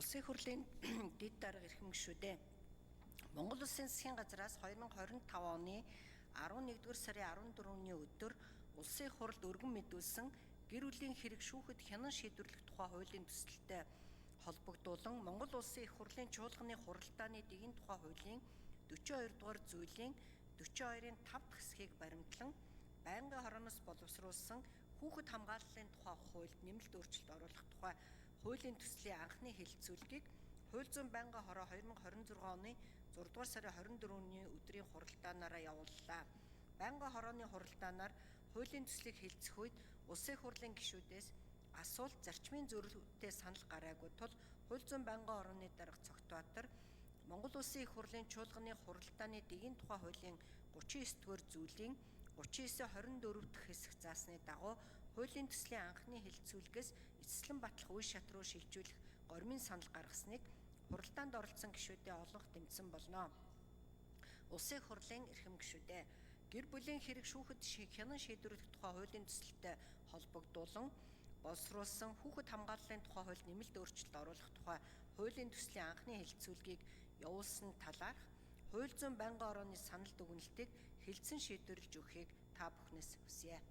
Улсын хурлын дэд дарга эрхэм гишүүдээ. Монгол Улсын засгийн газраас 2025 оны 11-р сарын 14-ний өдөр улсын хурлд өргөн мэдүүлсэн гэр бүлийн хэрэг шүүхэд хянан шийдвэрлэх тухай хуулийн төсөлтэй холбогдуулан Монгол Улсын их хурлын чуулганы хуралдааны дэгийн тухай хуулийн 42 дугаар зүйлийн 42-ын 5 дахь хэсгийг баримтлан байнгын хорооноос боловсруулсан хүүхэд хамгааллын тухай хуульд нэмэлт өөрчлөлт оруулах тухай хуулийн төслийн анхны хэлэлцүүлгийг Хууль зүйн байнгын хороо 2026 оны 6 дугаар сарын 24-ний өдрийн хуралдаанаараа явууллаа. Байнгын хорооны хуралдаанаар хуулийн төслийг хэлэлцэх үед улсын хурлын гишүүдээс асуулт зарчмын зөрүүтэй санал гараагүй тул Хууль зүйн байнгын хорооны дарга Цогтбаатар Монгол Улсын их хурлын чуулганы хуралдааны дэгийн тухай хуулийн 39-р зүйлийн 39-24 дахь хэсэг заасны дагуу хуулийн төслийн анхны хэлэлцүүлгээс эцэслэн батлах үе шат руу шилжүүлэх гормын санал гаргасныг хуралдаанд оролцсон гишүүдэд олонх тэмцсэн болно. Улсын их хурлын эрхэм гишүүдээ гэр бүлийн хэрэг шүүхэд хянан шийдвэрлэх тухай хуулийн төсөлтэй холбогдуулан боловсруулсан хүүхэд хамгааллын тухай хуульд нэмэлт өөрчлөлт оруулах тухай хуулийн төслийн анхны хэлэлцүүлгийг явуулсан талаарх Хууль зүйн байнгын хорооны санал дүгнэлтийг хэлэлцэн шийдвэрлэж өгөхийг та бүхнээс хүсье.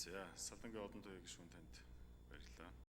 За, Салдангийн одон төвийн гишүүн танд баярлалаа.